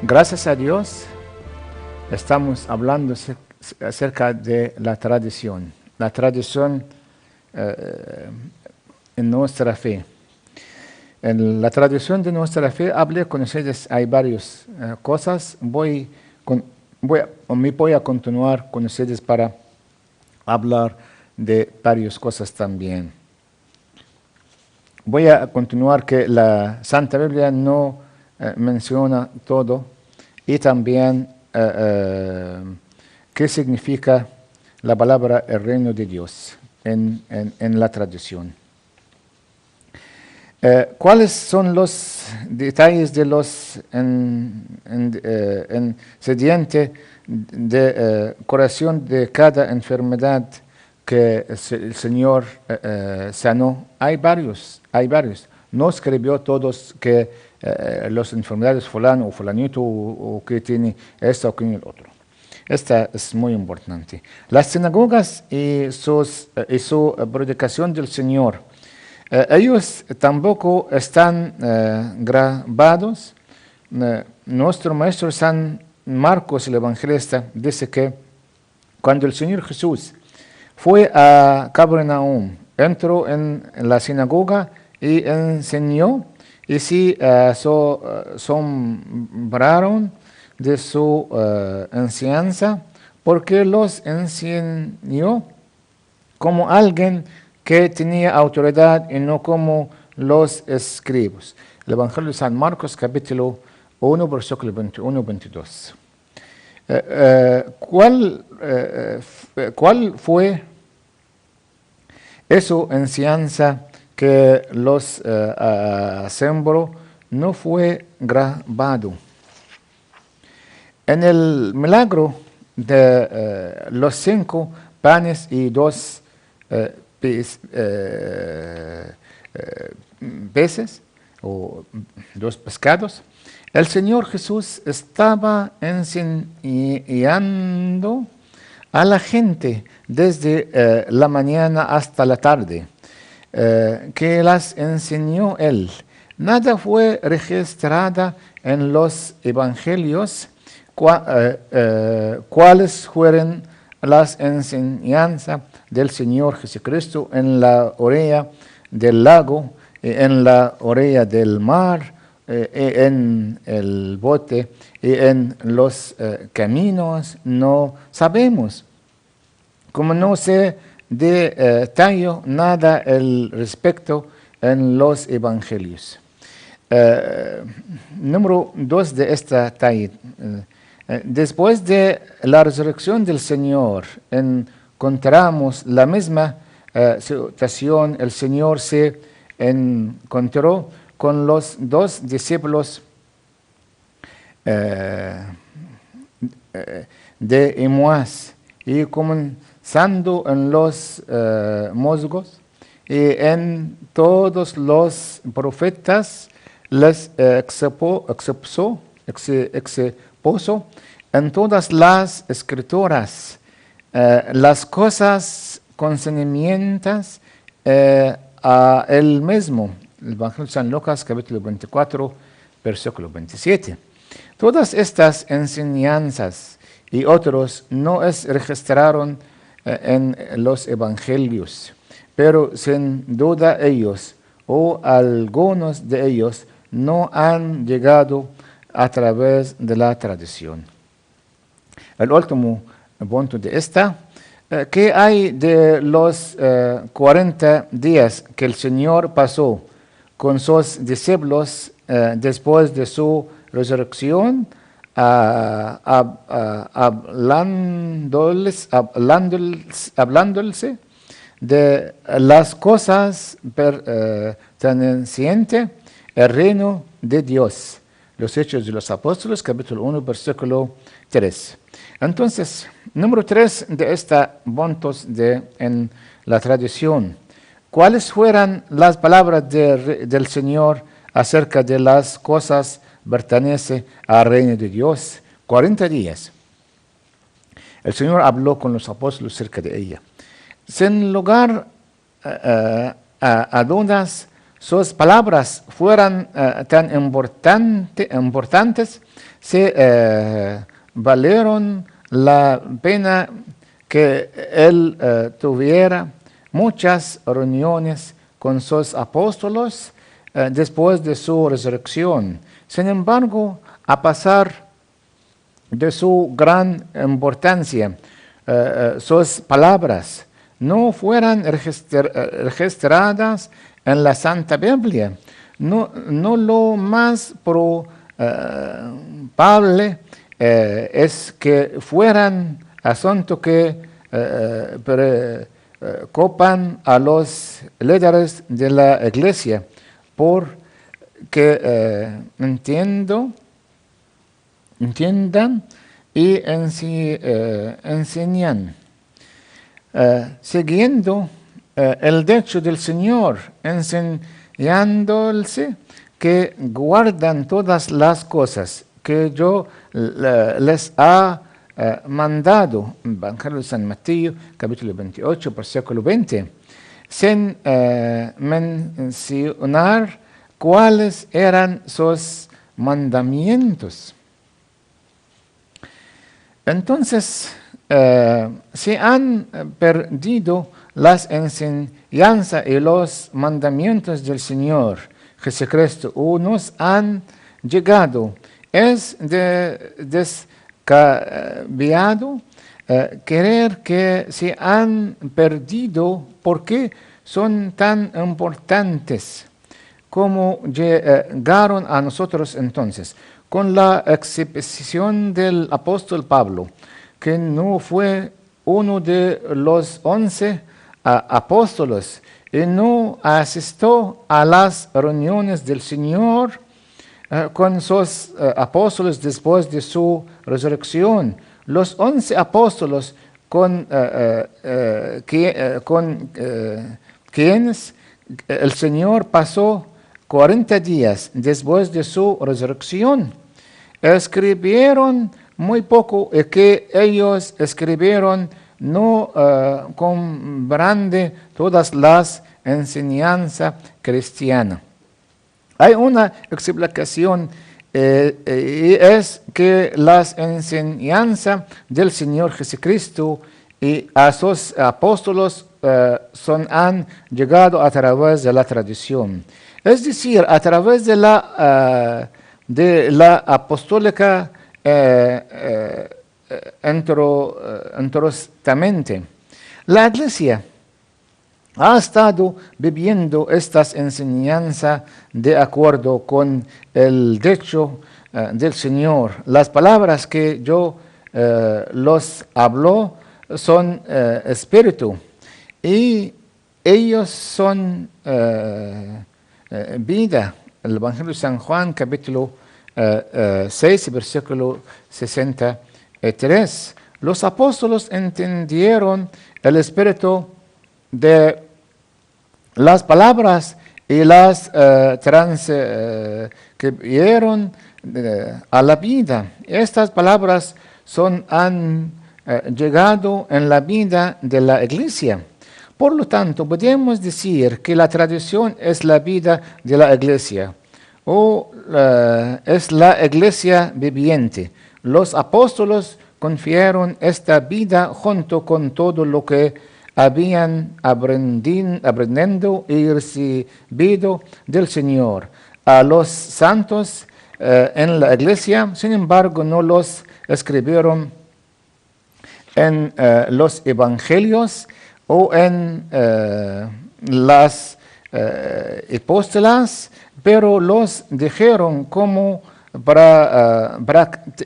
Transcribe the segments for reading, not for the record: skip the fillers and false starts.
Gracias a Dios, estamos hablando acerca de la tradición en nuestra fe. En la tradición de nuestra fe, hablé con ustedes, hay varias cosas. Voy a continuar con ustedes para hablar de varias cosas también. Voy a continuar que la Santa Biblia no menciona todo y también qué significa la palabra el reino de Dios en la tradición. ¿Cuáles son los detalles de los ingredientes de curación de cada enfermedad que el Señor sanó? Hay varios. No escribió todos que las enfermedades fulano o fulanito o que tiene esto o que tiene el otro. Esta es muy importante. Las sinagogas y su predicación del Señor, ellos tampoco están grabados. Nuestro maestro San Marcos, el evangelista, dice que cuando el Señor Jesús fue a Capernaum, entró en la sinagoga y enseñó, y se asombraron de su enseñanza, porque los enseñó como alguien que tenía autoridad y no como los escribas. El Evangelio de San Marcos, capítulo 1, versículo 21-22. ¿Cuál fue esa enseñanza que los asombró? No fue grabado. En el milagro de los 5 panes y 2 peces o 2 pescados, el Señor Jesús estaba enseñando a la gente desde la mañana hasta la tarde, que las enseñó Él. Nada fue registrado en los evangelios cuáles fueron las enseñanzas del Señor Jesucristo en la orilla del lago, en la orilla del mar, en el bote y en los caminos. No sabemos. Como no se detalló nada al respecto en los evangelios. Número 2 de esta talla. Después de la resurrección del Señor, encontramos la misma situación. El Señor se encontró con los 2 discípulos de Emaús y comenzando en los musgos y en todos los profetas les expuso en todas las escrituras las cosas concernientes a él mismo. El Evangelio de San Lucas, capítulo 24, versículo 27. Todas estas enseñanzas y otros no se registraron en los evangelios, pero sin duda ellos o algunos de ellos no han llegado a través de la tradición. El último punto de esta, ¿qué hay de los 40 días que el Señor pasó con sus discípulos después de su resurrección, hablándose de las cosas pertenecientes al reino de Dios? Los Hechos de los Apóstoles, capítulo 1, versículo 3. Entonces, número 3 de estos puntos en la tradición. ¿Cuáles fueron las palabras del Señor acerca de las cosas pertenecientes al reino de Dios? 40 días. El Señor habló con los apóstoles acerca de ella. Sin lugar a dudas, sus palabras fueran tan importantes, se valieron la pena que él tuviera muchas reuniones con sus apóstoles después de su resurrección. Sin embargo, a pesar de su gran importancia, sus palabras no fueran registradas en la Santa Biblia. No lo más probable es que fueran asuntos que preocupan a los líderes de la Iglesia, porque entiendan y enseñan, siguiendo el dicho del Señor, enseñándose que guardan todas las cosas que yo les ha mandado. Evangelio de San Mateo, capítulo 28, versículo 20, sin mencionar cuáles eran sus mandamientos. Entonces, se han perdido las enseñanzas y los mandamientos del Señor Jesucristo, o nos han llegado. Es descabellado creer que se han perdido porque son tan importantes como llegaron a nosotros entonces. Con la excepción del apóstol Pablo, que no fue uno de los 11 apóstoles y no asistió a las reuniones del Señor con sus apóstoles después de su resurrección. Los 11 apóstoles con quienes el Señor pasó 40 días después de su resurrección, escribieron muy poco, y que ellos escribieron no comprende todas las enseñanzas cristianas. Hay una explicación, y es que las enseñanzas del Señor Jesucristo y a sus apóstoles han llegado a través de la tradición. Es decir, a través de la apostólica enterostamente. La Iglesia ha estado viviendo estas enseñanzas de acuerdo con el dicho del Señor. Las palabras que yo los hablo son espíritu y ellos son vida. El Evangelio de San Juan, capítulo 6, versículo 63. Los apóstoles entendieron el espíritu de las palabras y las transcribieron a la vida. Estas palabras han llegado en la vida de la Iglesia. Por lo tanto, podemos decir que la tradición es la vida de la Iglesia, o es la Iglesia viviente. Los apóstoles confiaron esta vida junto con todo lo que habían aprendido y recibido del Señor a los santos en la Iglesia. Sin embargo, no los escribieron en los evangelios o en las epístolas, pero los dijeron como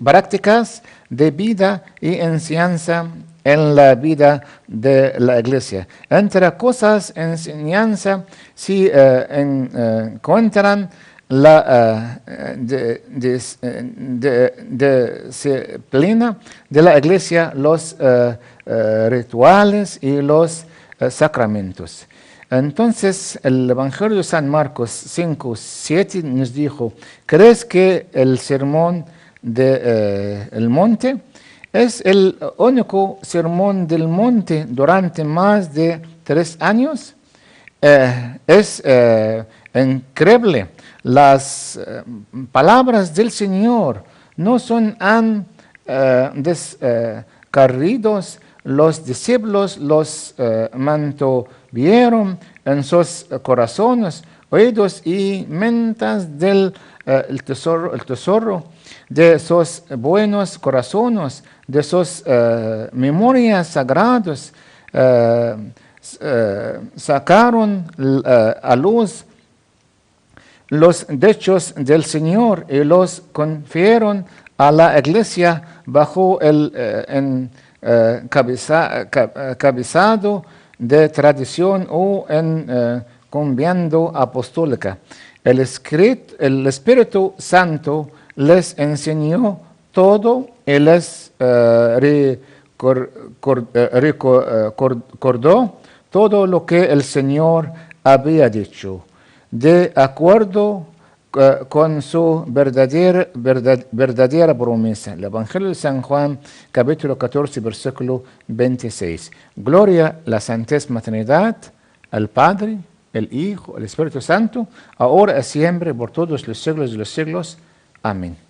prácticas de vida y enseñanza en la vida de la Iglesia. Entre cosas enseñanza se encuentran la disciplina de la Iglesia, los rituales y los sacramentos. Entonces, el Evangelio de San Marcos 5, 7 nos dijo: ¿crees que el sermón del monte es el único sermón del monte durante más de 3 años? Es increíble. Las palabras del Señor no son descarridos. Los discípulos los mantuvieron en sus corazones, oídos y mentes del el tesoro de sus buenos corazones, de sus memorias sagradas. Sacaron a luz los hechos del Señor y los confieron a la Iglesia bajo el cabezado de tradición o en conviendo apostólica. El Espíritu Santo les enseñó todo y les recordó todo lo que el Señor había dicho, de acuerdo con su verdadera promesa. El Evangelio de San Juan, capítulo 14, versículo 26. Gloria a la Santísima Trinidad, al Padre, el Hijo, el Espíritu Santo, ahora y siempre, por todos los siglos de los siglos. Amén.